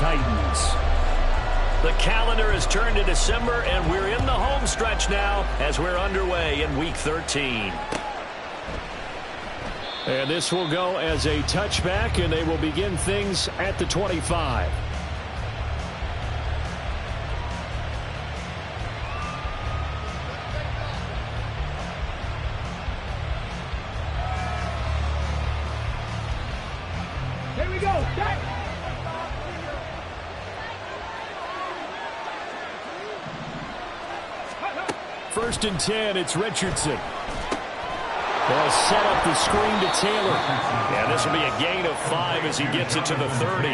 Titans. The calendar has turned to December, and we're in the home stretch now as we're underway in Week 13. And this will go as a touchback, and they will begin things at the 25. Here we go. Set. First and 10, it's Richardson. They'll set up the screen to Taylor. Yeah, this will be a gain of 5 as he gets it to the 30.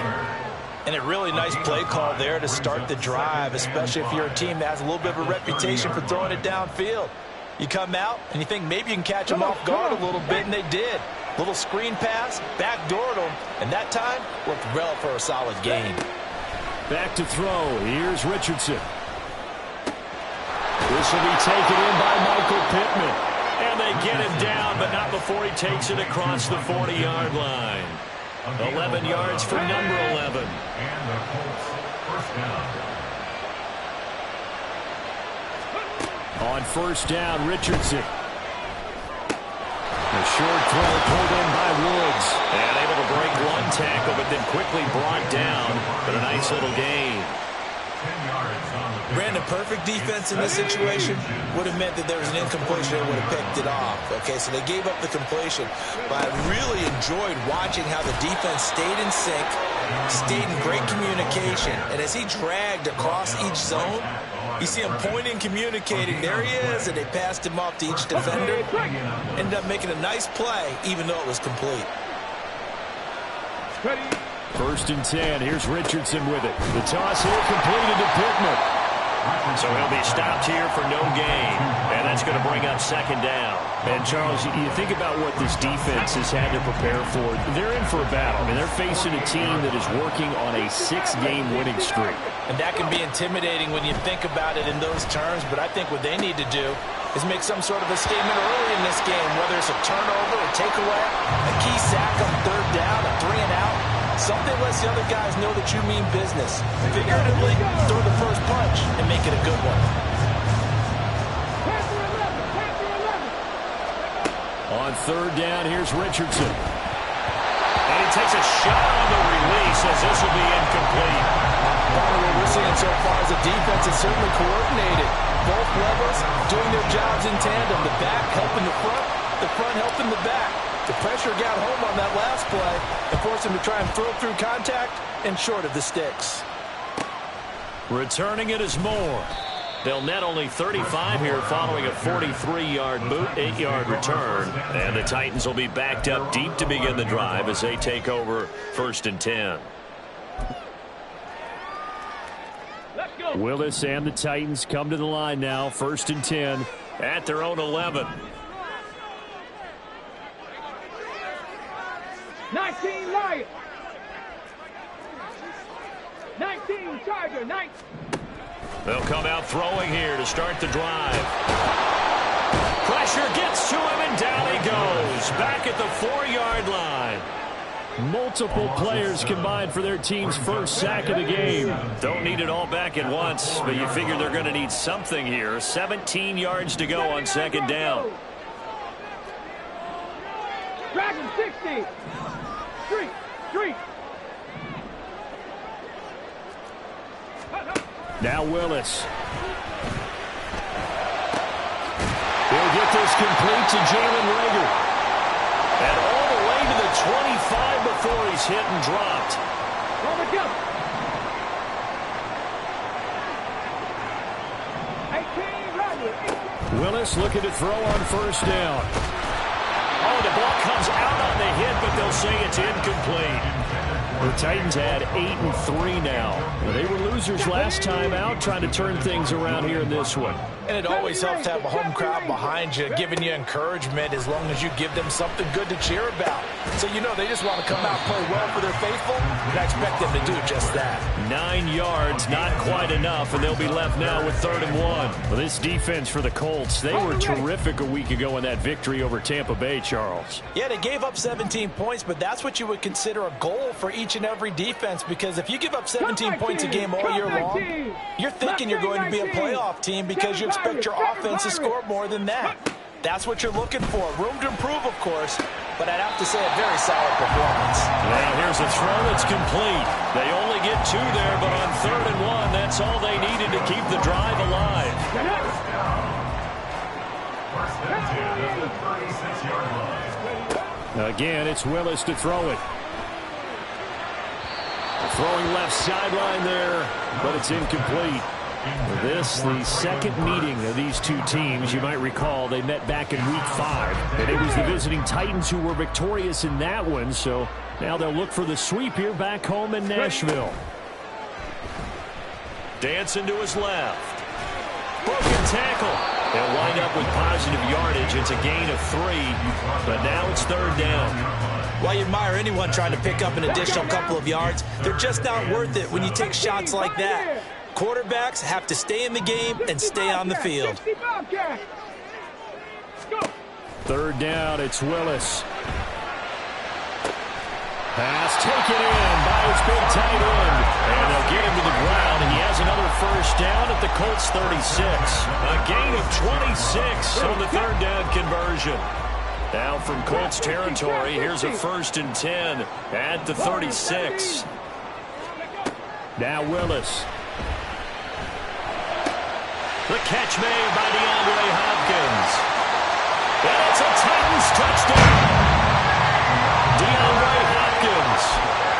And a really nice play call there to start the drive, especially if you're a team that has a little bit of a reputation for throwing it downfield. You come out and you think maybe you can catch them off guard a little bit, and they did. Little screen pass, backdoored them, and that time worked well for a solid gain. Back to throw. Here's Richardson. This will be taken in by Michael Pittman. And they get him down, but not before he takes it across the 40-yard line. 11 yards for number 11. And the Colts first down. On first down, Richardson. The short throw pulled in by Woods. And able to break one tackle, but then quickly brought down. But a nice little gain. 10 yards on the Brandon, perfect defense in this situation would have meant that there was an incompletion. They would have picked it off. Okay, so they gave up the completion. But I really enjoyed watching how the defense stayed in sync, stayed in great communication. And as he dragged across each zone, you see him pointing, communicating. There he is, and they passed him off to each defender. Ended up making a nice play, even though it was complete. First and 10. Here's Richardson with it. The toss here completed to Pittman. So he'll be stopped here for no gain. And that's going to bring up second down. And, Charles, you think about what this defense has had to prepare for. They're in for a battle. I mean, they're facing a team that is working on a 6-game winning streak. And that can be intimidating when you think about it in those terms. But I think what they need to do is make some sort of a statement early in this game, whether it's a turnover, a takeaway, a key sack on third down, a 3-and-out. Something lets the other guys know that you mean business. Figuratively, throw the first punch and make it a good one. On third down, here's Richardson. And he takes a shot on the release as this will be incomplete. Part of what we're seeing so far is the defense is certainly coordinated. Both levels doing their jobs in tandem. The back helping the front helping the back. The pressure got home on that last play and forced him to try and throw through contact and short of the sticks. Returning it is Moore. They'll net only 35 here following a 43-yard boot, 8-yard return. And the Titans will be backed up deep to begin the drive as they take over first and 10. Let's go. Willis and the Titans come to the line now. First and 10 at their own 11. 19 Lions. 19 Charger. 19. They'll come out throwing here to start the drive. Pressure gets to him, and down he goes. Back at the 4-yard line. Multiple players combined for their team's first sack of the game. Don't need it all back at once, but you figure they're going to need something here. 17 yards to go on second down. Dragon 60. Street. Now Willis. He'll get this complete to Jalen Reagor. And all the way to the 25 before he's hit and dropped. Roll it up. 18 Rodgers. Willis looking to throw on first down. Oh, the ball comes out on the hit, but they'll say it's incomplete. The Titans had 8-3 now. They were losers last time out, trying to turn things around here in this one. And it always helps to have a home crowd behind you, giving you encouragement as long as you give them something good to cheer about. So you know they just want to come out and play well for their faithful, and I expect them to do just that. 9 yards, not quite enough, and they'll be left now with 3rd and 1. Well, this defense for the Colts, they were terrific a week ago in that victory over Tampa Bay, Charles. Yeah, they gave up 17 points, but that's what you would consider a goal for each each and every defense, because if you give up 17 points a game all year long, you're thinking you're going to be a playoff team because you expect your offense to score more than that. That's what you're looking for. Room to improve, of course, but I'd have to say a very solid performance. Now here's a throw that's complete. They only get 2 there, but on 3rd and 1, that's all they needed to keep the drive alive. First and 10 at the 36-yard line. Again, it's Willis to throw it. Throwing left sideline there, but it's incomplete. This, the second meeting of these two teams. You might recall they met back in Week 5, and it was the visiting Titans who were victorious in that one, so now they'll look for the sweep here back home in Nashville. Dancing to his left. Broken tackle. They'll wind up with positive yardage. It's a gain of 3, but now it's 3rd down. While you admire anyone trying to pick up an additional couple of yards, they're just not worth it when you take shots like that. Quarterbacks have to stay in the game and stay on the field. 3rd down, it's Willis. Pass taken in by his big tight end. And they'll get him to the ground, and he has another 1st down at the Colts 36. A gain of 26 on the 3rd down conversion. Now from Colts territory, here's a 1st and 10 at the 36. Now Willis. The catch made by DeAndre Hopkins. And it's a Titans touchdown. DeAndre Hopkins,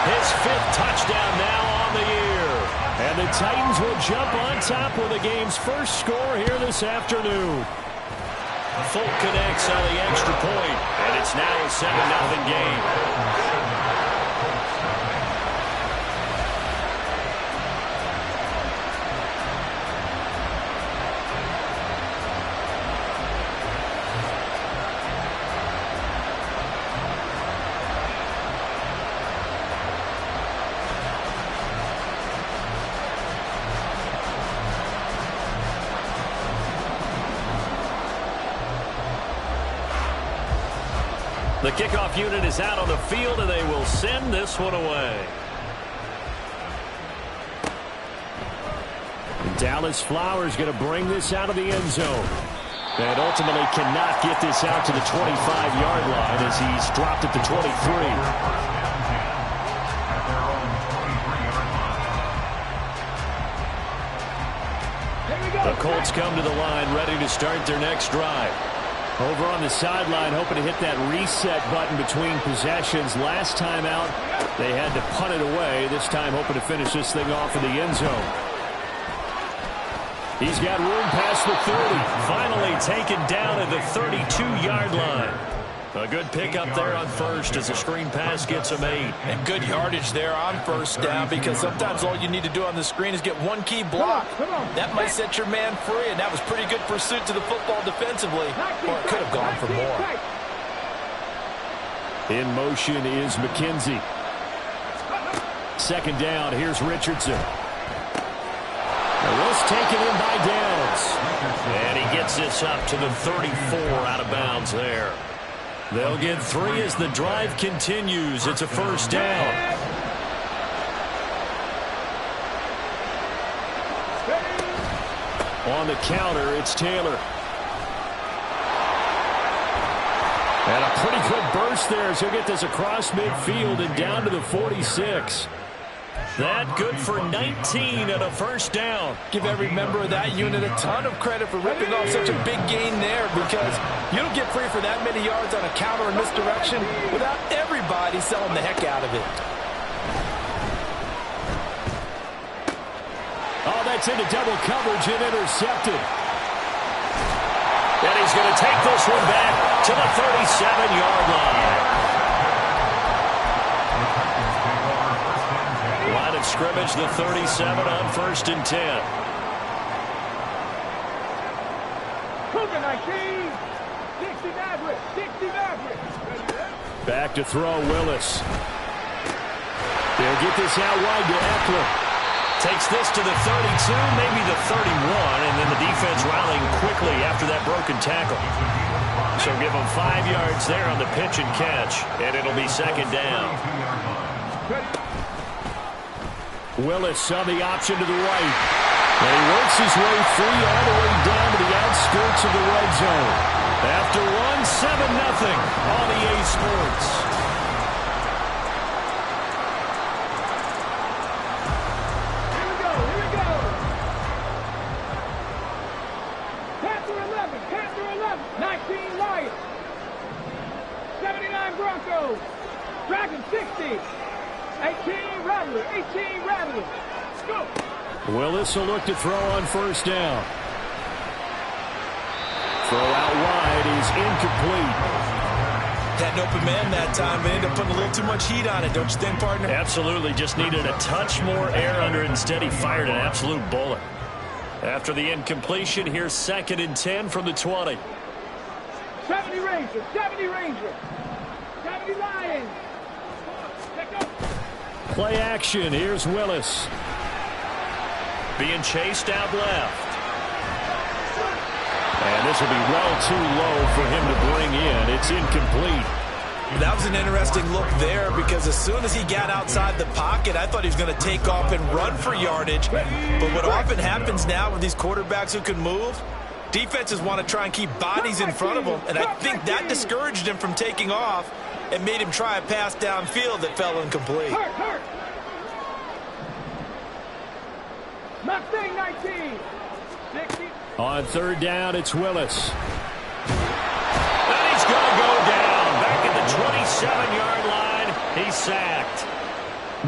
his 5th touchdown now on the year. And the Titans will jump on top with the game's first score here this afternoon. Folk connects on the extra point, and it's now a 7-0 game. The kickoff unit is out on the field, and they will send this one away. Dallas Flowers going to bring this out of the end zone. And ultimately cannot get this out to the 25-yard line as he's dropped at the 23. The Colts come to the line ready to start their next drive. Over on the sideline, hoping to hit that reset button between possessions. Last time out, they had to punt it away. This time, hoping to finish this thing off in the end zone. He's got room past the 30. Finally taken down at the 32-yard line. A good pickup there on 1st as a screen pass gets him 8. And good yardage there on 1st down, because sometimes all you need to do on the screen is get one key block. That might set your man free, and that was pretty good pursuit to the football defensively, or it could have gone for more. In motion is McKenzie. 2nd down, here's Richardson. This taken in by Downs. And he gets this up to the 34 out of bounds there. They'll get 3 as the drive continues. It's a 1st down. On the counter, it's Taylor. And a pretty good burst there as he'll get this across midfield and down to the 46. That good for 19 and a 1st down. Give every member of that unit a ton of credit for ripping off such a big gain there, because you don't get free for that many yards on a counter or misdirection without everybody selling the heck out of it. Oh, that's into double coverage and intercepted. And he's going to take this one back to the 37-yard line. Line of scrimmage, the 37 on 1st and 10. Cougar 19, 60 Maverick, 60 Maverick. Back to throw, Willis. They'll get this out wide to Eckler. Takes this to the 32, maybe the 31, and then the defense rallying quickly after that broken tackle. So give them 5 yards there on the pitch and catch, and it'll be 2nd down. Willis on the option to the right. And he works his way free all the way down to the outskirts of the red zone. After one, 7-0 on EA Sports. Here we go. Panther 11, 19 Lions. 79 Broncos. Dragon 60. 18 Rattler. Go. Willis will look to throw on first down. Throw out wide is incomplete. Had an open man that time, but ended up putting a little too much heat on it, don't you think, partner? Absolutely. Just needed a touch more air under it. Instead, he fired an absolute bullet. After the incompletion, here's 2nd and 10 from the 20. 70 Rangers. 70 Lions. Check up. Play action. Here's Willis. Being chased out left. And this will be well too low for him to bring in. It's incomplete. That was an interesting look there because as soon as he got outside the pocket, I thought he was going to take off and run for yardage. But what often happens now with these quarterbacks who can move, defenses want to try and keep bodies in front of them. And I think that discouraged him from taking off and made him try a pass downfield that fell incomplete. Hurt. Mustang 19. 60. On third down, it's Willis. And he's going to go down. Back at the 27-yard line. He's sacked.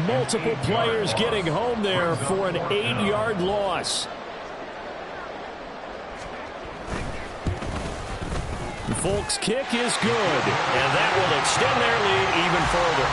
Multiple players getting home there for an 8-yard loss. The Folks kick is good. And that will extend their lead even further.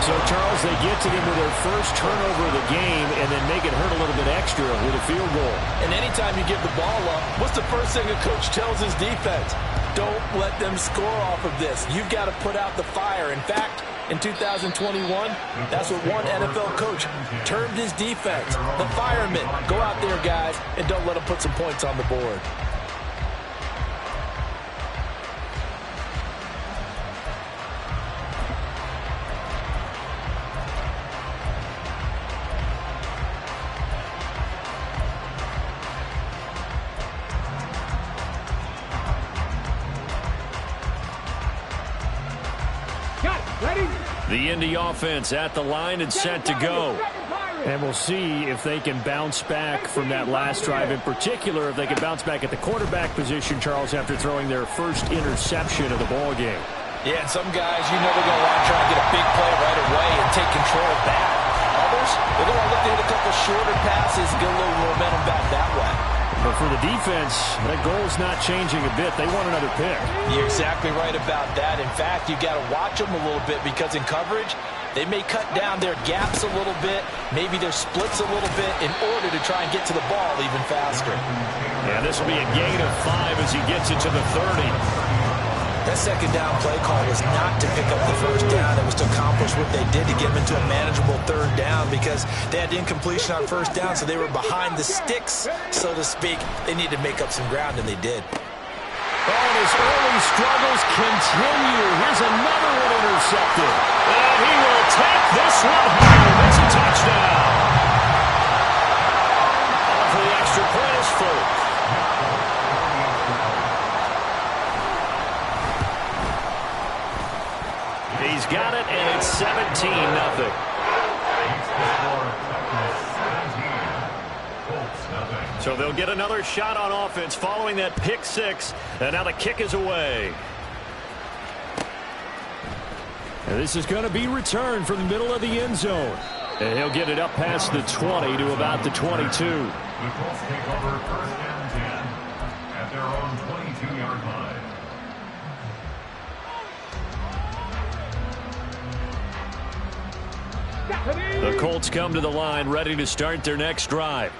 So, Charles, they get to them with their first turnover of the game and then make it hurt a little bit extra with a field goal. And anytime you give the ball up, what's the first thing a coach tells his defense? Don't let them score off of this. You've got to put out the fire. In fact, in 2021, that's what one NFL coach termed his defense. The firemen. Go out there, guys, and don't let them put some points on the board. The Indy offense at the line and set to go. And we'll see if they can bounce back from that last drive. In particular, if they can bounce back at the quarterback position, Charles, after throwing their first interception of the ball game. Yeah, and some guys, you know they're going to want to try and get a big play right away and take control back. Others, they're going to look to hit a couple shorter passes, get a little momentum back that way. But for the defense, that goal's not changing a bit. They want another pick. You're exactly right about that. In fact, you've got to watch them a little bit because in coverage, they may cut down their gaps a little bit, maybe their splits a little bit in order to try and get to the ball even faster. Yeah, this will be a gain of 5 as he gets it to the 30. That second down play call was not to pick up the first down. It was to accomplish what they did to get them into a manageable third down because they had incompletion on first down, so they were behind the sticks, so to speak. They needed to make up some ground, and they did. And his early struggles continue. Here's another one intercepted. And he will take this one home. It's a touchdown. On for the extra point is Folk. He's got it, and it's 17-0. So they'll get another shot on offense following that pick six, and now the kick is away. And this is going to be returned from the middle of the end zone. And he'll get it up past the 20 to about the 22. The Colts take over 1st and 10 at their own 22-yard line. The Colts come to the line ready to start their next drive.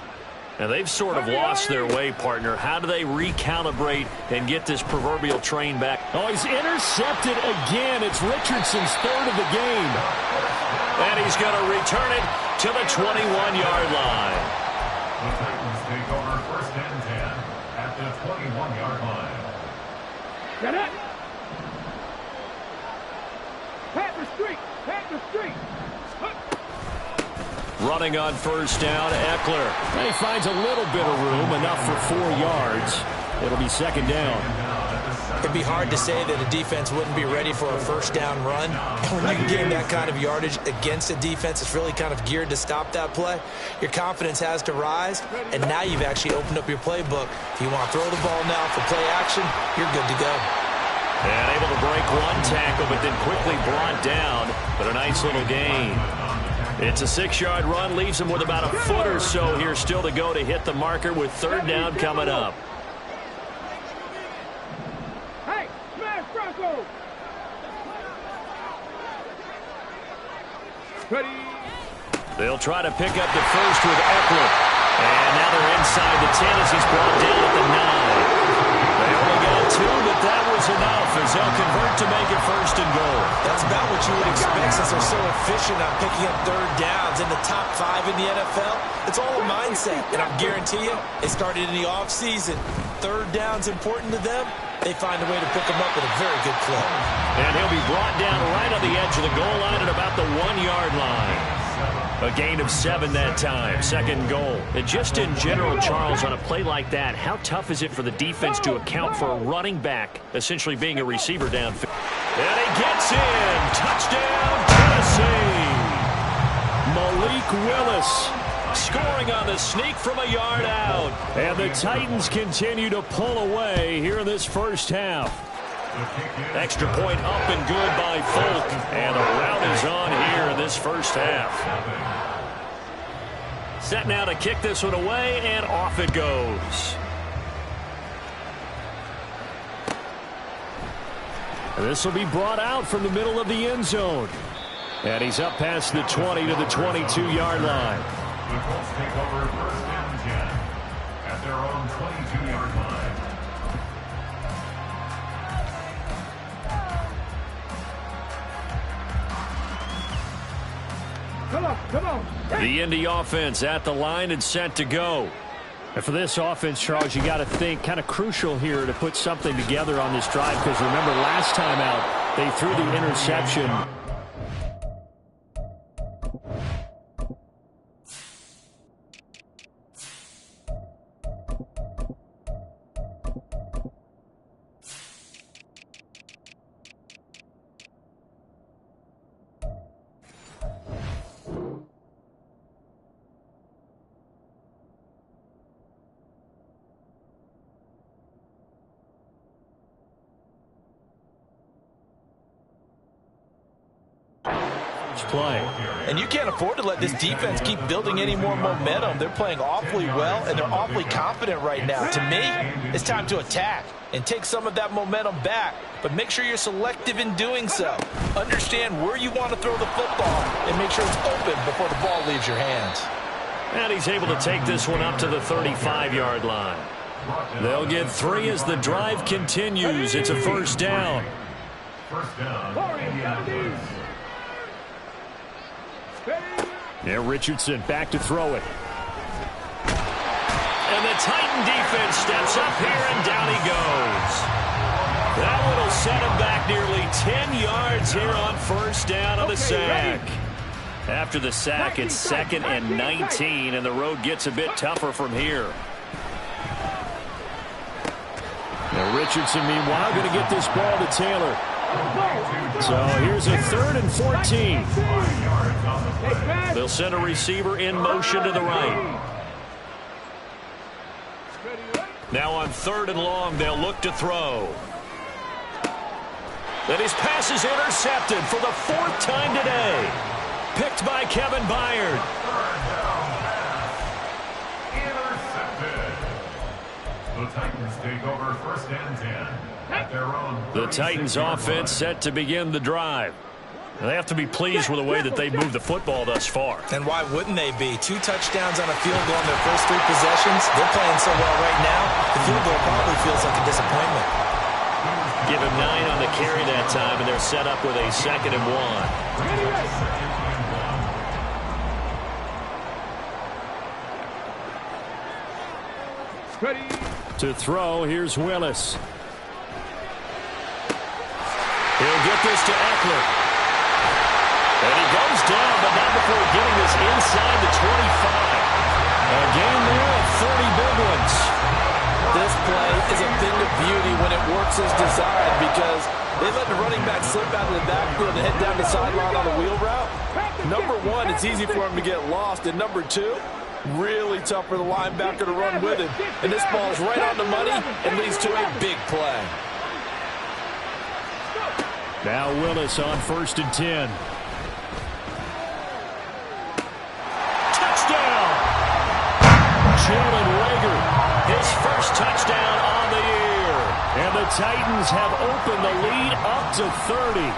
Now, they've sort of lost their way, partner. How do they recalibrate and get this proverbial train back? Oh, he's intercepted again. It's Richardson's third of the game. And he's going to return it to the 21-yard line. The Titans take over 1st and 10 at the 21-yard line. Get it. Panther Street. Running on first down, Eckler. He finds a little bit of room, enough for 4 yards. It'll be second down. It'd be hard to say that a defense wouldn't be ready for a first down run. And when you can gain that kind of yardage against a defense that's really kind of geared to stop that play, your confidence has to rise, and now you've actually opened up your playbook. If you want to throw the ball now for play action, you're good to go. And able to break one tackle, but then quickly brought down, but a nice little gain. It's a 6-yard run, leaves him with about a foot or so here still to go to hit the marker with third down coming up. Hey, smash Bronco! Ready? They'll try to pick up the first with Eckler. And now they're inside the 10 as he's brought down at the 9. They only got 2, but that was enough as they'll convert to make it first and goal. That's about what you would expect since they're so efficient on picking up third downs in the top 5 in the NFL. It's all a mindset, and I guarantee you, they started in the offseason. Third down's important to them. They find a way to pick them up with a very good clip. And he'll be brought down right on the edge of the goal line at about the 1-yard line. A gain of 7 that time, second goal. And just in general, Charles, on a play like that, how tough is it for the defense to account for a running back essentially being a receiver downfield? And he gets in. Touchdown, Tennessee. Malik Willis scoring on the sneak from a yard out. And the Titans continue to pull away here in this first half. Extra point up and good by Folk. And the route is on here in this first half. Set now to kick this one away, and off it goes. This will be brought out from the middle of the end zone. And he's up past the 20 to the 22-yard line. The Colts take over first down 10 at their own 22-yard line. Come on. The Indy offense at the line and set to go. And for this offense, Charles, you got to think kind of crucial here to put something together on this drive, because remember last time out they threw the interception. Play. And you can't afford to let this defense keep building any more momentum. They're playing awfully well, and they're awfully confident right now. To me, it's time to attack and take some of that momentum back, but make sure you're selective in doing so. Understand where you want to throw the football and make sure it's open before the ball leaves your hands. And he's able to take this one up to the 35-yard line. They'll get 3 as the drive continues. It's a first down. First down. Yeah, Richardson back to throw it. And the Titan defense steps up here, and down he goes. That one will set him back nearly 10 yards here on first down on the sack. After the sack, it's 2nd and 19, and the road gets a bit tougher from here. Now Richardson, meanwhile, going to get this ball to Taylor. So here's a 3rd and 14. They'll send a receiver in motion to the right. Now on 3rd and long, they'll look to throw. Then his pass is intercepted for the 4th time today. Picked by Kevin Byard. Intercepted. The Titans take over first and 10 at their own. The Titans offense set to begin the drive. They have to be pleased with the way that they've moved the football thus far. And why wouldn't they be? 2 touchdowns on a field goal in their first 3 possessions. They're playing so well right now, the field goal probably feels like a disappointment. Give him 9 on the carry that time, and they're set up with a 2nd and 1. Ready. To throw, here's Willis. He'll get this to Eckler. And he goes down, but not before getting this inside the 25. A game there of 30 big ones. This play is a thing of beauty when it works as designed because they let the running back slip out of the backfield and head down the sideline on a wheel route. Number one, it's easy for him to get lost. And number two, really tough for the linebacker to run with him. And this ball's right on the money and leads to a big play. Now Willis on 1st and 10. Touchdown! Jalen Reagor, his first touchdown on the year. And the Titans have opened the lead up to 30.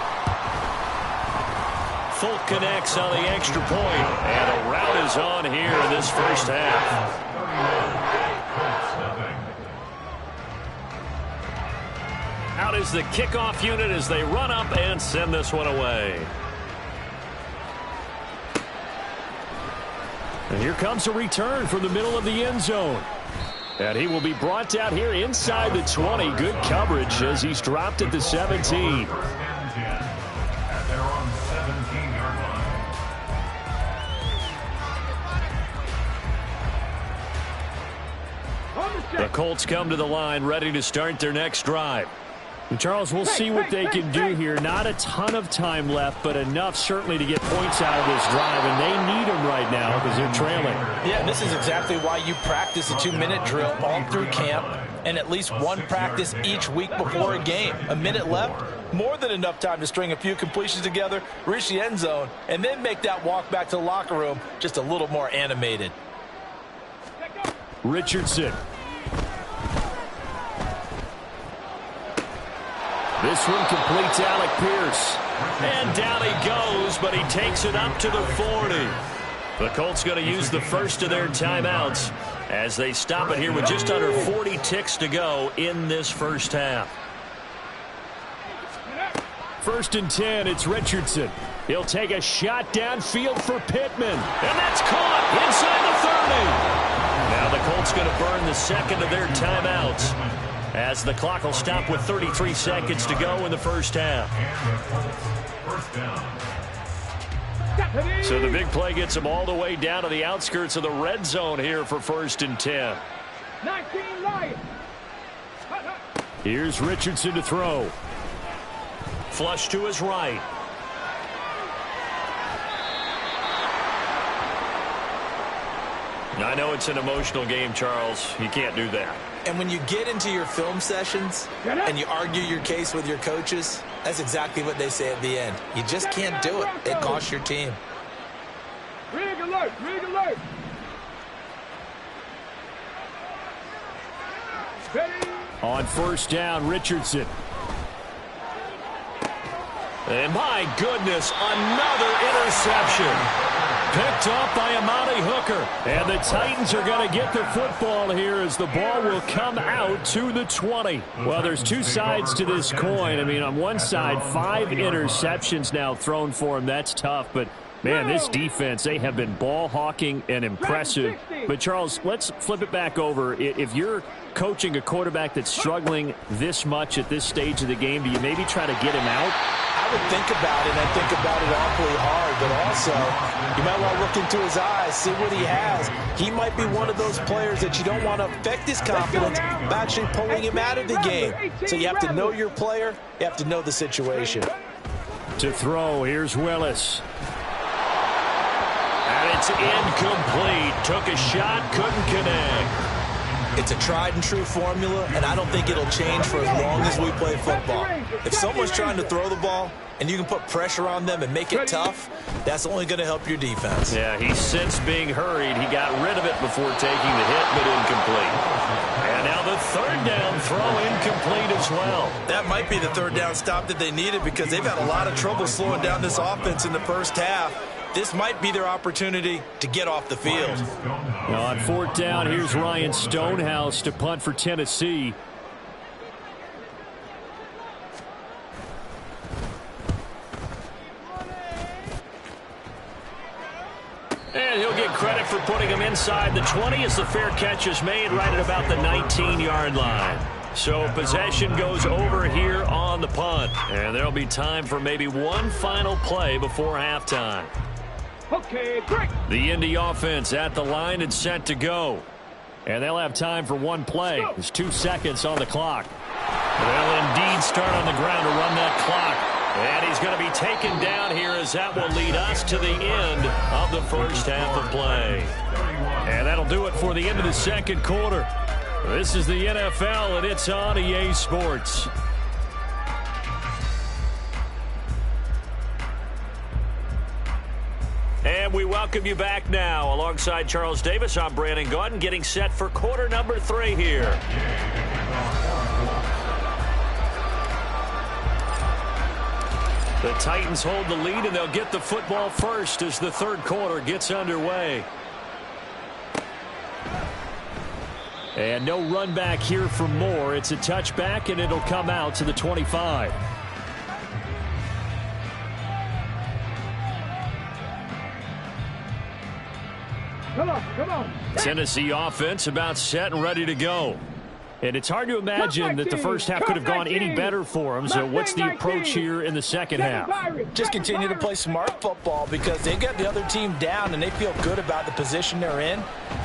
Folk connects on the extra point. And a rout is on here in this first half. Out is the kickoff unit as they run up and send this one away. And here comes a return from the middle of the end zone. And he will be brought out here inside the 20. Good coverage as he's dropped at the 17. At their own 17-yard line. The Colts come to the line ready to start their next drive. And Charles, we'll see what they can do here. Not a ton of time left, but enough certainly to get points out of this drive, and they need them right now because they're trailing. Yeah, this is exactly why you practice a 2-minute drill all through camp and at least one practice each week before a game. A minute left, more than enough time to string a few completions together, reach the end zone, and then make that walk back to the locker room just a little more animated. Richardson. This one completes Alec Pierce. And down he goes, but he takes it up to the 40. The Colts going to use the first of their timeouts as they stop it here with just under 40 ticks to go in this first half. 1st and 10, it's Richardson. He'll take a shot downfield for Pittman. And that's caught inside the 30. Now the Colts going to burn the second of their timeouts as the clock will stop with 33 seconds to go in the first half. So the big play gets them all the way down to the outskirts of the red zone here for 1st and 10. 19 Lions. Here's Richardson to throw. Flush to his right. I know it's an emotional game, Charles. You can't do that. And when you get into your film sessions and you argue your case with your coaches, that's exactly what they say at the end. You just can't do it. It costs your team. Rig alert, rig alert. On 1st down, Richardson. And my goodness, another interception. Picked off by Amani Hooker. And the Titans are going to get the football here as the ball will come out to the 20. Well, there's two sides to this coin. I mean, on one side, 5 interceptions now thrown for him. That's tough. But, man, this defense, they have been ball hawking and impressive. But, Charles, let's flip it back over. If you're coaching a quarterback that's struggling this much at this stage of the game, do you maybe try to get him out? I would think about it, and I think about it awfully hard, but also you might want to look into his eyes, see what he has. He might be one of those players that you don't want to affect his confidence by actually pulling him out of the game. So you have to know your player, you have to know the situation. To throw, here's Willis. And it's incomplete. Took a shot, couldn't connect. It's a tried and true formula, and I don't think it'll change for as long as we play football. If someone's trying to throw the ball and you can put pressure on them and make it tough, that's only going to help your defense. Yeah, he's since being hurried. He got rid of it before taking the hit, but incomplete. And now the 3rd down throw incomplete as well. That might be the 3rd down stop that they needed because they've had a lot of trouble slowing down this offense in the first half. This might be their opportunity to get off the field. Now on 4th down, here's Ryan Stonehouse to punt for Tennessee. And he'll get credit for putting him inside the 20 as the fair catch is made right at about the 19-yard line. So possession goes over here on the punt. And there'll be time for maybe one final play before halftime. Okay, break. The Indy offense at the line and set to go. And they'll have time for one play. There's 2 seconds on the clock. They'll indeed start on the ground to run that clock. And he's going to be taken down here as that will lead us to the end of the first half of play. And that'll do it for the end of the second quarter. This is the NFL, and it's on EA Sports. And we welcome you back now. Alongside Charles Davis, I'm Brandon Gaudin, getting set for quarter number 3 here. The Titans hold the lead, and they'll get the football first as the third quarter gets underway. And no run back here for Moore. It's a touchback, and it'll come out to the 25. Come on. Tennessee offense about set and ready to go. And it's hard to imagine that the first half could have gone any better for them. So what's the approach here in the second half? Just continue to play smart football because they got the other team down and they feel good about the position they're in.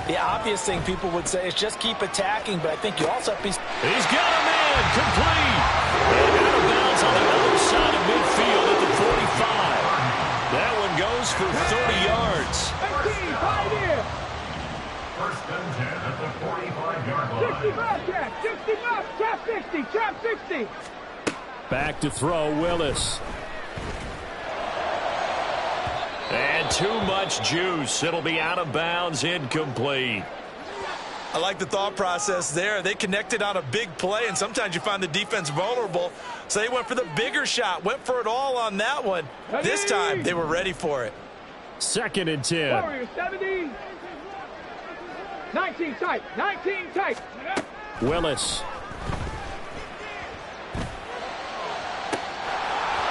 The obvious thing people would say is just keep attacking, but I think you also have to be... He's got a man complete. And out of bounds on the other side of midfield at the 45. That one goes for 30 yards. 1st and 10 at the 45-yard line. 65, trap 60. Back to throw, Willis. And too much juice. It'll be out of bounds, incomplete. I like the thought process there. They connected on a big play, and sometimes you find the defense vulnerable. So they went for the bigger shot, went for it all on that one. This time, they were ready for it. 2nd and 10. Warriors 70. 19 tight. Willis.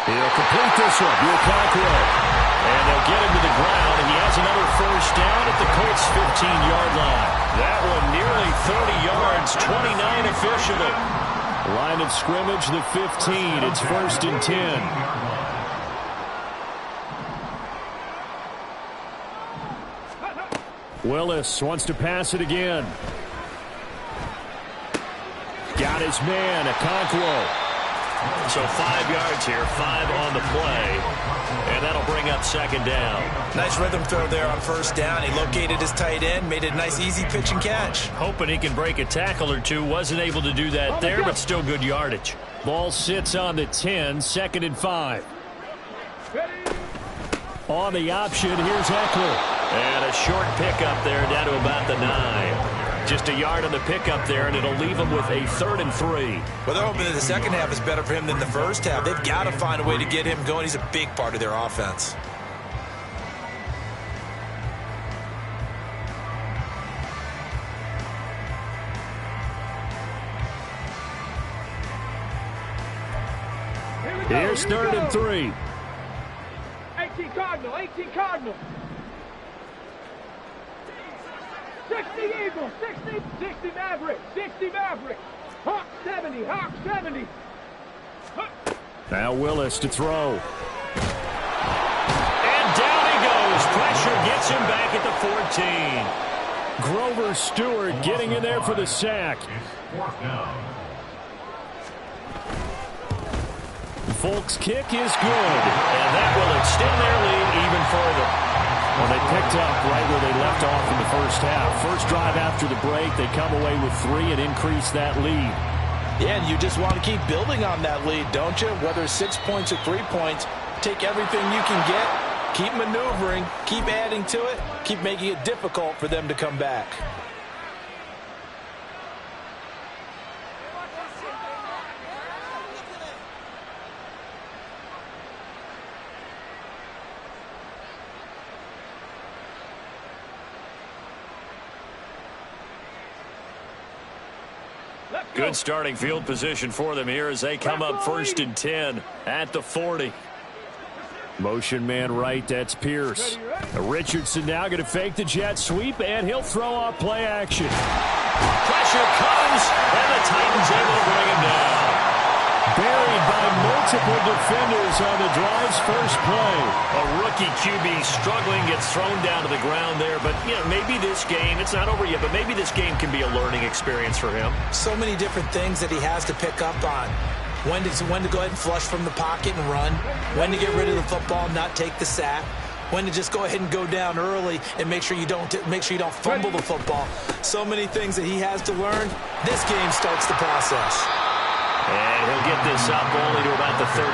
He'll complete this one. Conqueror. And they'll get him to the ground, and he has another first down at the Colts' 15-yard line. That one nearly 30 yards, 29 officially. Line of scrimmage, the 15. It's 1st and 10. Willis wants to pass it again. Got his man, Okonkwo. So 5 yards here, 5 on the play. And that'll bring up 2nd down. Nice rhythm throw there on 1st down. He located his tight end, made it a nice easy pitch and catch. Hoping he can break a tackle or two. Wasn't able to do that there, but still good yardage. Ball sits on the 10, 2nd and 5. On the option, here's Eckler. And a short pickup there down to about the 9. Just a yard on the pickup there, and it'll leave him with a 3rd and 3. Well, they're hoping that the second half is better for him than the first half. They've got to find a way to get him going. He's a big part of their offense. Here's 3rd and 3. 18 Cardinal. 60 Eagles, 60 Maverick. Hawk 70. Now Willis to throw. And down he goes. Pressure gets him back at the 14. Grover Stewart getting in there for the sack. 4th down. Folk's kick is good. And that will extend their lead even further. Well, they picked up right where they left off in the first half. First drive after the break, they come away with 3 and increase that lead. Yeah, and you just want to keep building on that lead, don't you? Whether it's 6 points or 3 points, take everything you can get, keep maneuvering, keep adding to it, keep making it difficult for them to come back. Good starting field position for them here as they come up 1st and 10 at the 40. Motion man right, that's Pierce. Richardson now going to fake the jet sweep, and he'll throw off play action. Pressure comes, and the Titans able to bring him down. Buried by multiple defenders on the drive's first play. A rookie QB struggling, gets thrown down to the ground there. But, you know, maybe this game, it's not over yet, but maybe this game can be a learning experience for him. So many different things that he has to pick up on. When to go ahead and flush from the pocket and run. When to get rid of the football and not take the sack. When to just go ahead and go down early and make sure you don't fumble the football. So many things that he has to learn. This game starts the process. And he'll get this up only to about the 33.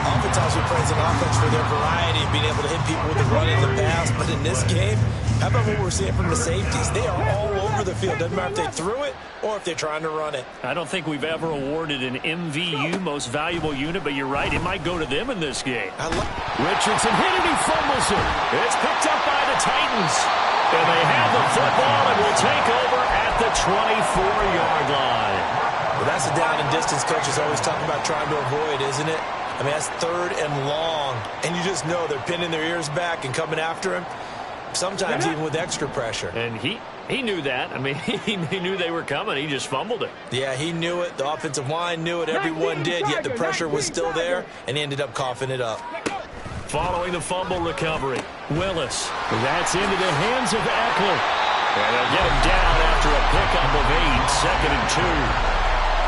Oftentimes we praise an offense for their variety of being able to hit people with the run in the pass. But in this game, how about what we're seeing from the safeties? They are all over the field. Doesn't matter if they threw it or if they're trying to run it. I don't think we've ever awarded an MVU, most valuable unit, but you're right, it might go to them in this game. Richardson hit it, he fumbles it. It's picked up by the Titans. And they have the football and will take over at the 24-yard line. Well, that's the down and distance coaches always talk about trying to avoid, isn't it? I mean, that's 3rd and long. And you just know they're pinning their ears back and coming after him, sometimes even with extra pressure. And he knew that. I mean, he knew they were coming. He just fumbled it. Yeah, he knew it. The offensive line knew it. Everyone did, yet the pressure was still there, and he ended up coughing it up. Following the fumble recovery, Willis. That's into the hands of Eckler. And they'll get him down after a pickup of 8, 2nd and 2.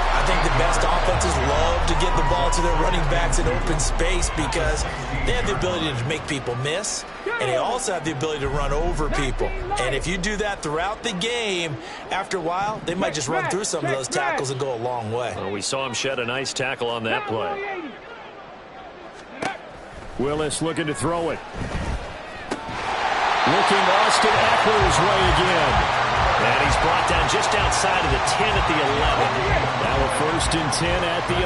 I think the best offenses love to get the ball to their running backs in open space because they have the ability to make people miss, and they also have the ability to run over people. And if you do that throughout the game, after a while, they might just run through some of those tackles and go a long way. Well, we saw him shed a nice tackle on that play. Willis looking to throw it. Looking Austin Eckler's way again. And he's brought down just outside of the 10 at the 11. Now a 1st and 10 at the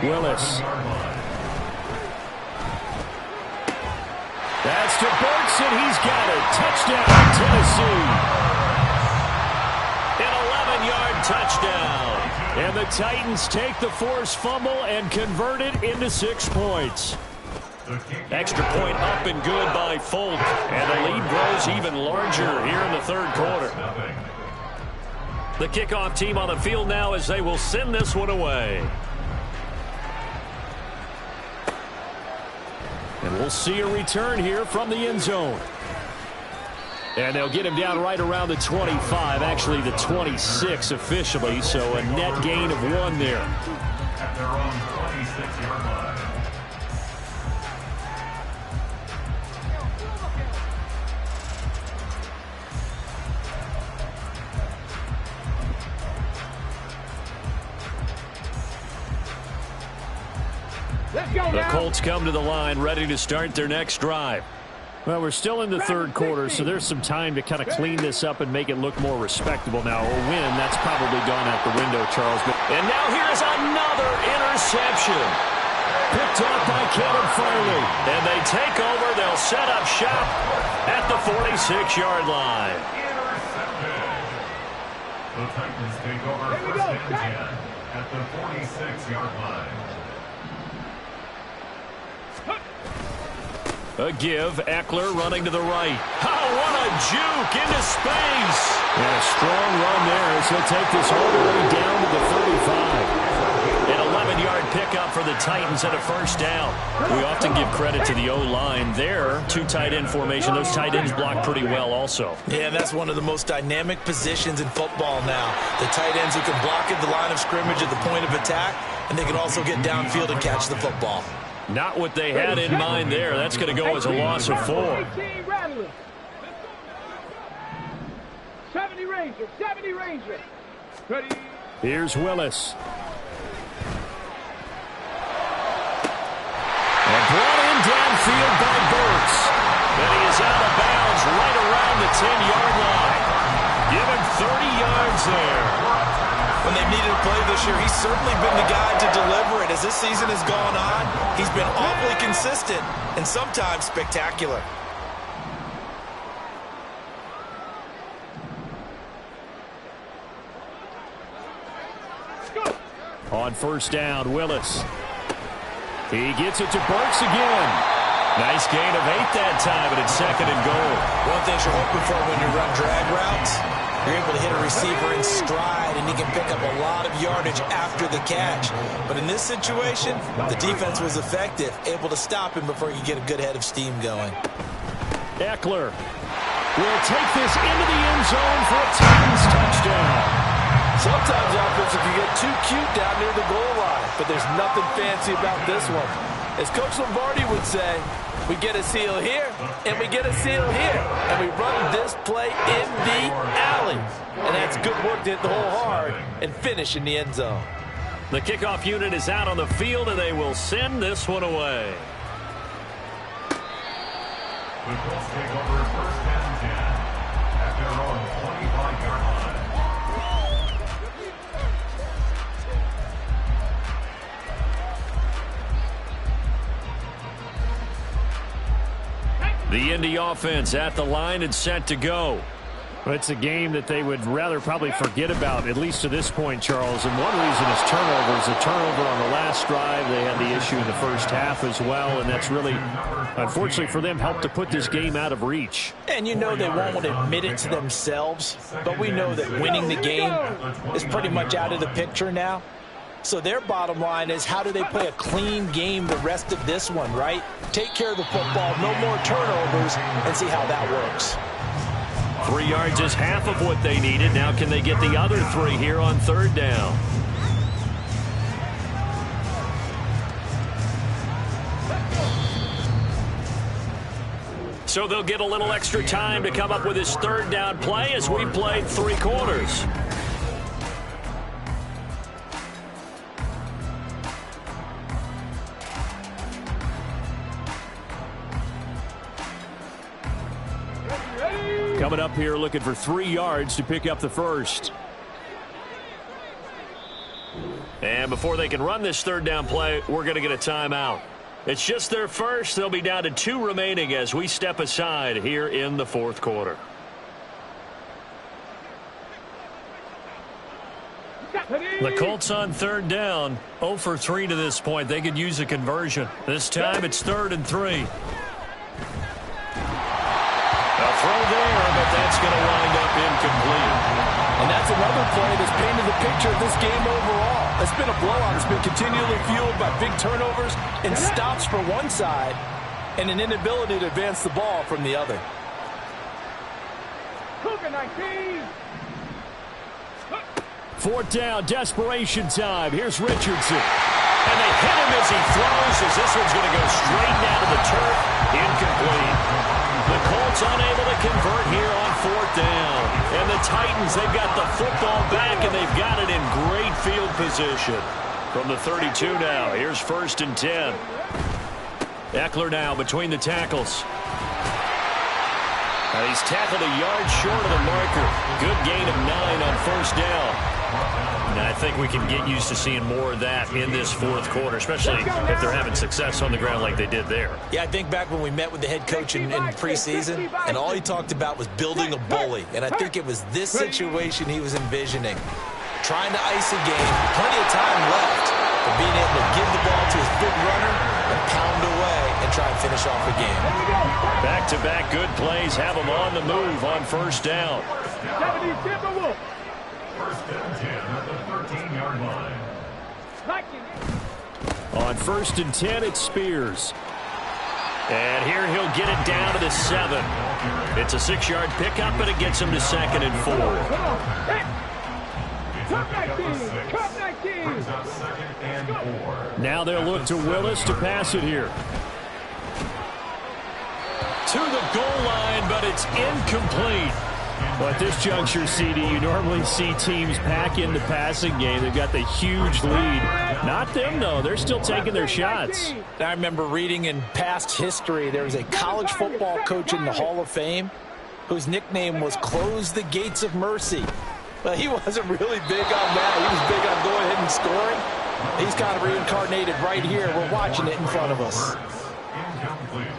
11. Willis. That's to Bergson. He's got it. Touchdown, Tennessee. An 11-yard touchdown. And the Titans take the forced fumble and convert it into 6 points. Extra point up and good by Folk. And the lead grows even larger here in the 3rd quarter. The kickoff team on the field now as they will send this one away. And we'll see a return here from the end zone. And they'll get him down right around the 25, actually the 26 officially, so a net gain of 1 there. At their own 26-yard line. The Colts come to the line, ready to start their next drive. Well, we're still in the 3rd quarter, so there's some time to kind of clean this up and make it look more respectable. Now, a win, that's probably gone out the window, Charles. And now here's another interception. Picked up by Caleb Farley. And they take over. They'll set up shop at the 46-yard line. Intercepted. The Titans take over 1st and 10 at the 46-yard line. A give, Eckler running to the right. Oh, what a juke into space. And a strong run there as he'll take this all the way down to the 35. An 11-yard pickup for the Titans at a 1st down. We often give credit to the O-line there. 2 tight end formation. Those tight ends block pretty well also. Yeah, that's one of the most dynamic positions in football now. The tight ends who can block at the line of scrimmage at the point of attack, and they can also get downfield and catch the football. Not what they had in mind there. That's going to go as a loss of 4. 70 Ranger, 70 Ranger. Ready. Here's Willis. And brought in downfield by Burks. And he is out of bounds right around the 10-yard line. Give him 30 yards there. When they've needed a play this year, he's certainly been the guy to deliver it. As this season has gone on, he's been awfully consistent and sometimes spectacular. On first down, Willis. He gets it to Burks again. Nice gain of 8 that time, and it's 2nd and goal. One thing you're hoping for when you run drag routes, you're able to hit a receiver in stride, and he can pick up a lot of yardage after the catch. But in this situation, the defense was effective, able to stop him before he could get a good head of steam going. Eckler will take this into the end zone for a Titans touchdown. Sometimes offense can get too cute down near the goal line, but there's nothing fancy about this one. As Coach Lombardi would say, we get a seal here, and we get a seal here, and we run this play in the alley. And that's good work to hit the hole hard and finish in the end zone. The kickoff unit is out on the field, and they will send this one away. The Colts take over 1st and 10 at their own 25-yard line. The Indy offense at the line and set to go. Well, it's a game that they would rather probably forget about, at least to this point, Charles. And one reason is turnovers. A turnover on the last drive. They had the issue in the first half as well, and that's really, unfortunately for them, helped to put this game out of reach. And you know they won't admit it to themselves, but we know that winning the game is pretty much out of the picture now. So their bottom line is, how do they play a clean game the rest of this one, right? Take care of the football, no more turnovers, and see how that works. 3 yards is half of what they needed. Now can they get the other 3 here on 3rd down? So they'll get a little extra time to come up with his 3rd down play as we played 3 quarters. Coming up here looking for 3 yards to pick up the first. And before they can run this 3rd down play, we're going to get a timeout. It's just their first. They'll be down to 2 remaining as we step aside here in the 4th quarter. The Colts on 3rd down, 0 for 3 to this point. They could use a conversion. This time it's 3rd and 3. Throw there, but that's going to wind up incomplete. And that's another play that's painted the picture of this game overall. It's been a blowout. It's been continually fueled by big turnovers and stops for one side and an inability to advance the ball from the other. Cougar 19. 4th down, desperation time. Here's Richardson. And they hit him as he throws, as this one's going to go straight down to the turf. Incomplete. The Colts unable to convert here on 4th down. And the Titans, they've got the football back, and they've got it in great field position. From the 32 now, here's 1st and 10. Eckler now between the tackles. And he's tackled a yard short of the marker. Good gain of 9 on 1st down. And I think we can get used to seeing more of that in this 4th quarter, especially if they're having success on the ground like they did there. Yeah, I think back when we met with the head coach in preseason, and all he talked about was building a bully. And I think it was this situation he was envisioning. Trying to ice a game, plenty of time left, but being able to give the ball to his big runner and pound away and try and finish off the game. Back-to-back good plays have them on the move on 1st down. 70 Timberwolves. 1st and 10 at the 13-yard line. On 1st and 10, it's Spears. And here he'll get it down to the 7. It's a 6-yard pickup, and it gets him to 2nd and 4. Cup 19. Cup 19. Brings up 2nd and 4. Now they'll look to Willis to pass it here. To the goal line, but it's incomplete. Well, at this juncture, CD, you normally see teams pack in the passing game. They've got the huge lead. Not them, though. They're still taking their shots. I remember reading in past history, there was a college football coach in the Hall of Fame whose nickname was Close the Gates of Mercy. But he wasn't really big on that. He was big on going ahead and scoring. He's kind of reincarnated right here. We're watching it in front of us.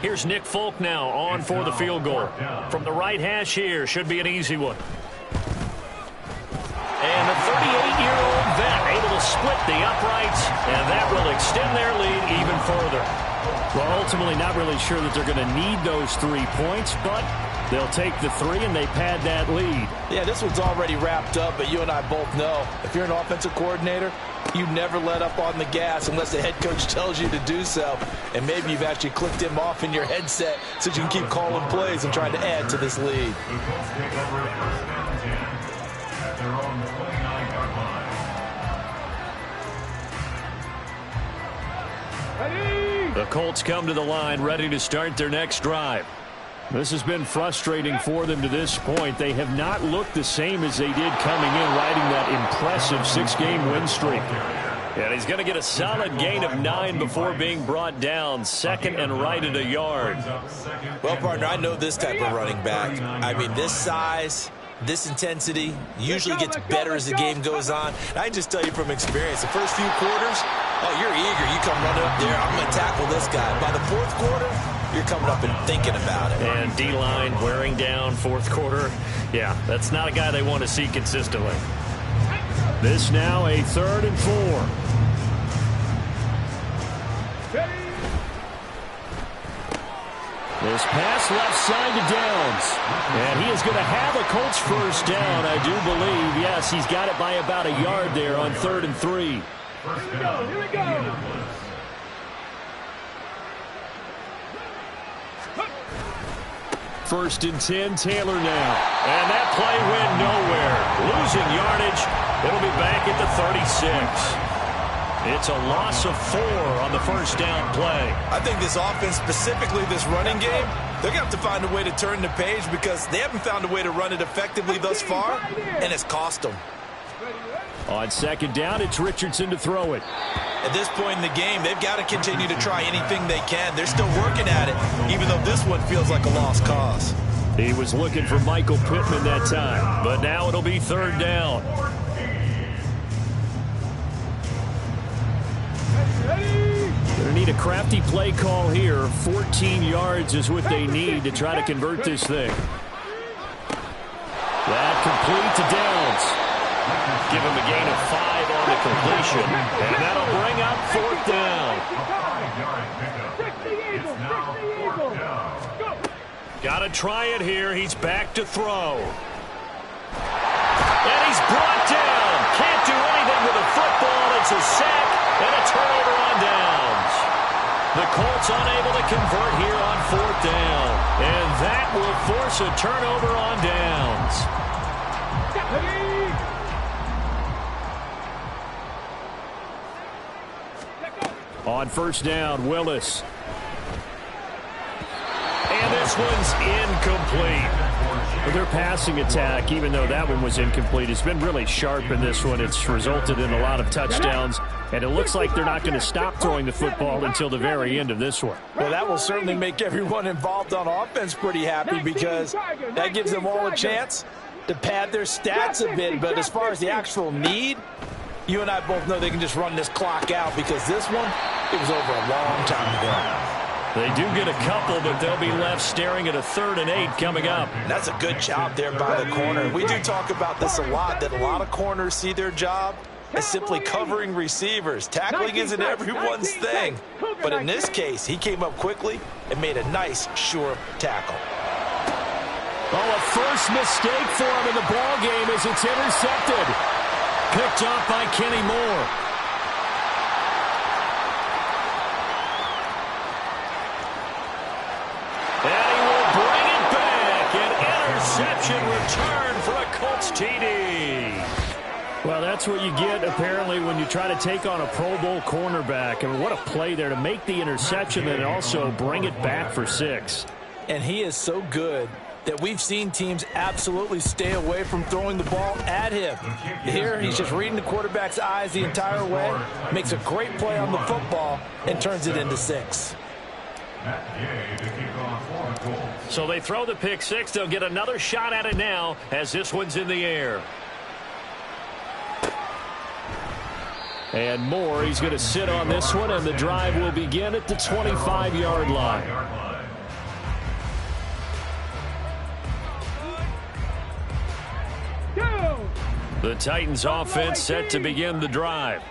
Here's Nick Folk now on for the field goal. From the right hash here, should be an easy one. And the 38-year-old vet able to split the uprights, and that will extend their lead even further. Well, ultimately not really sure that they're going to need those 3 points, but they'll take the 3 and they pad that lead. Yeah, this one's already wrapped up, but you and I both know if you're an offensive coordinator, you never let up on the gas unless the head coach tells you to do so. And maybe you've actually clicked him off in your headset so you can keep calling plays and trying to add to this lead. The Colts take over at first down and 10 at their own 29-yard line. The Colts come to the line ready to start their next drive. This has been frustrating for them to this point. They have not looked the same as they did coming in, riding that impressive 6-game win streak. And he's going to get a solid gain of 9 before being brought down. Second and right at a yard. Well, partner, I know this type of running back. I mean, this size, this intensity usually gets better as the game goes on. And I can just tell you from experience, the first few quarters, oh, you're eager. You come running up there, I'm going to tackle this guy. By the fourth quarter, you're coming up and thinking about it. And D-line wearing down fourth quarter. Yeah, that's not a guy they want to see consistently. This now a 3rd and 4. This pass left side to Downs. And he is going to have a Colts first down, I do believe. Yes, he's got it by about a yard there on 3rd and 3. Here we go. First and 10, Taylor now. And that play went nowhere. Losing yardage. It'll be back at the 36. It's a loss of 4 on the first down play. I think this offense, specifically this running game, they're going to have to find a way to turn the page because they haven't found a way to run it effectively thus far, and it's cost them. On second down, it's Richardson to throw it. At this point in the game, they've got to continue to try anything they can. They're still working at it, even though this one feels like a lost cause. He was looking for Michael Pittman that time, but now it'll be 3rd down. Going to need a crafty play call here. 14 yards is what they need to try to convert this thing. That complete to Downs. Give him a gain of 5 on the completion. And that'll bring up 4th down. Got to try it here. He's back to throw. And he's brought down. Can't do anything with a football. It's a sack and a turnover on downs. The Colts unable to convert here on 4th down. And that will force a turnover on downs. On first down, Willis. And this one's incomplete. Their passing attack, even though that one was incomplete, has been really sharp in this one. It's resulted in a lot of touchdowns, and it looks like they're not going to stop throwing the football until the very end of this one. Well, that will certainly make everyone involved on offense pretty happy because that gives them all a chance to pad their stats a bit. But as far as the actual need, you and I both know they can just run this clock out because this one, it was over a long time ago. They do get a couple, but they'll be left staring at a 3rd and 8 coming up. That's a good job there by the corner. We do talk about this a lot, that a lot of corners see their job as simply covering receivers. Tackling isn't everyone's thing. But in this case, he came up quickly and made a nice, sure tackle. Oh, a first mistake for him in the ball game as it's intercepted. Picked off by Kenny Moore. And he will bring it back. An interception return for a Colts TD. Well, that's what you get, apparently, when you try to take on a Pro Bowl cornerback. I mean, what a play there to make the interception and also bring it back for 6. And he is so good that we've seen teams absolutely stay away from throwing the ball at him. Here, he's just reading the quarterback's eyes the entire way, makes a great play on the football, and turns it into 6. So they throw the pick 6. They'll get another shot at it now as this one's in the air. And Moore, he's going to sit on this one, and the drive will begin at the 25-yard line. The Titans offense set to begin the drive.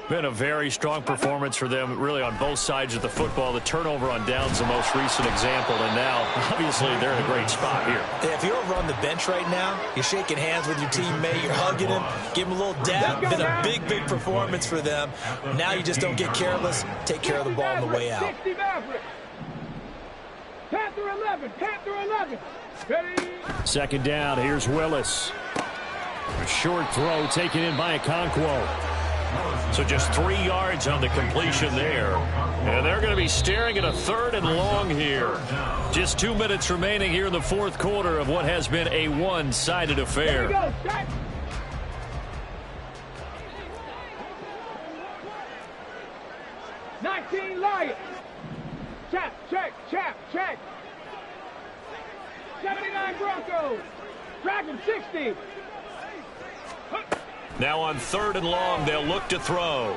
Been a very strong performance for them, really, on both sides of the football. The turnover on downs, the most recent example, and now, obviously, they're in a great spot here. If you're over on the bench right now, you're shaking hands with your teammate, you're hugging him, give him a little dab. Been a big, big performance for them. Now you just don't get careless. Take care of the ball on the way out. Panther 11, Panther 11. Ready? Second down, here's Willis. A short throw taken in by Okonkwo. So just 3 yards on the completion there. And they're going to be staring at a 3rd and long here. Just 2 minutes remaining here in the fourth quarter of what has been a one-sided affair. There we go, set. $19 Lions. Check. 79 Broncos. Dragon 60. Now on 3rd and long, they'll look to throw.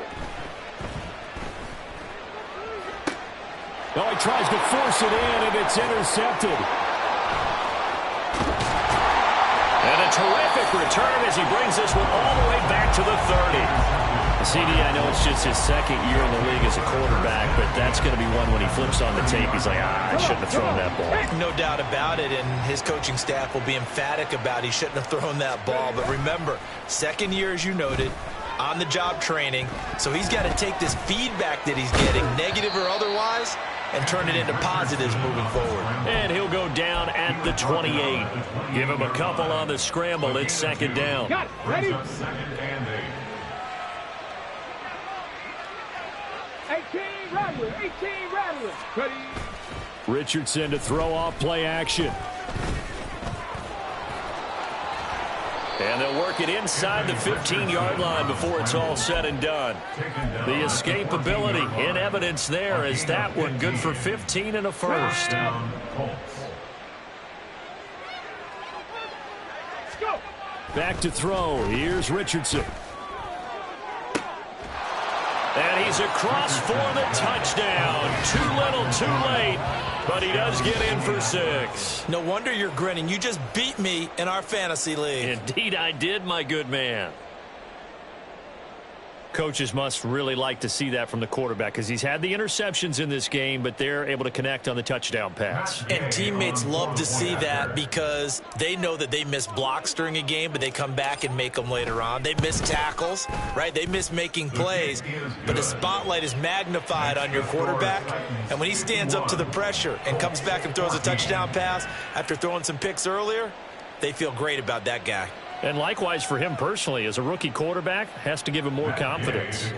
Oh, he tries to force it in, and it's intercepted. And a terrific return as he brings this one all the way back to the 30. CD, I know it's just his second year in the league as a quarterback, but that's going to be one when he flips on the tape. He's like, I shouldn't have thrown that ball. No doubt about it, and his coaching staff will be emphatic about he shouldn't have thrown that ball. But remember, second year, as you noted, on-the-job training, so he's got to take this feedback that he's getting, negative or otherwise, and turn it into positives moving forward. And he'll go down at the 28. Give him a couple on the scramble. It's second down. Got it. Ready? 18 Rattler. Ready? Richardson to throw off play action. And they'll work it inside the 15-yard line before it's all said and done. The escapability in evidence there as that one good for 15 and a first. Go. Back to throw. Here's Richardson. And he's across for the touchdown. Too little, too late. But he does get in for 6. No wonder you're grinning. You just beat me in our fantasy league. Indeed I did, my good man. Coaches must really like to see that from the quarterback because he's had the interceptions in this game, but they're able to connect on the touchdown pass. And teammates love to see that because they know that they miss blocks during a game, but they come back and make them later on. They miss tackles, right? They miss making plays, but the spotlight is magnified on your quarterback. And when he stands up to the pressure and comes back and throws a touchdown pass after throwing some picks earlier, they feel great about that guy. And likewise for him personally, as a rookie quarterback, has to give him more confidence.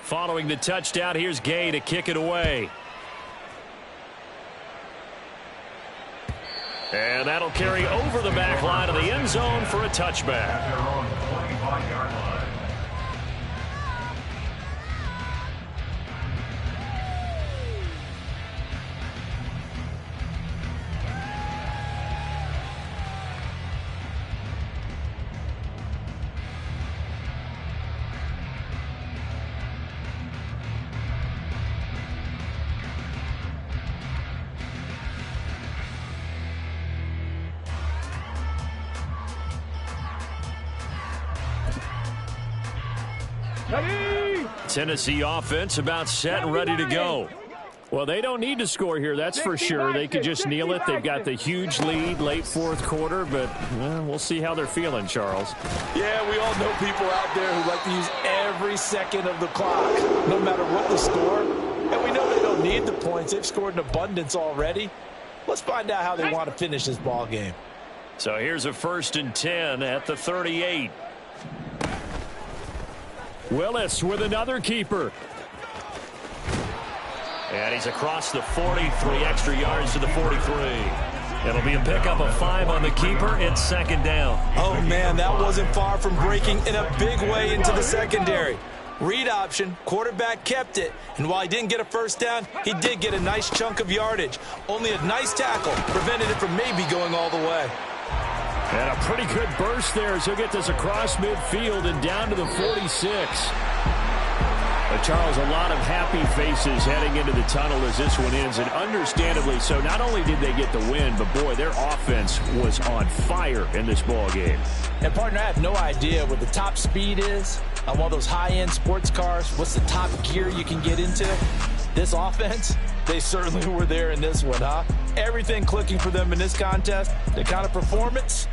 Following the touchdown, here's Gay to kick it away. And that'll carry over the back line of the end zone for a touchback. Ready? Tennessee offense about set and ready to go. Well, they don't need to score here, that's for sure. They could just kneel it. They've got the huge lead late fourth quarter, but we'll see how they're feeling, Charles. Yeah, we all know people out there who like to use every second of the clock, no matter what the score. And we know they don't need the points. They've scored in abundance already. Let's find out how they want to finish this ball game. So here's a 1st and 10 at the 38. Willis with another keeper. And he's across the 40, 3 extra yards to the 43. It'll be a pickup of 5 on the keeper. It's second down. Oh, man, that wasn't far from breaking in a big way into the secondary. Read option, quarterback kept it, and while he didn't get a first down, he did get a nice chunk of yardage. Only a nice tackle prevented it from maybe going all the way. And a pretty good burst there as he'll get this across midfield and down to the 46. Charles, a lot of happy faces heading into the tunnel as this one ends, and understandably so. Not only did they get the win, but boy, their offense was on fire in this ball game. And partner, I have no idea what the top speed is on one of those high-end sports cars. What's the top gear you can get into? This offense, they certainly were there in this one, huh? Everything clicking for them in this contest, the kind of performance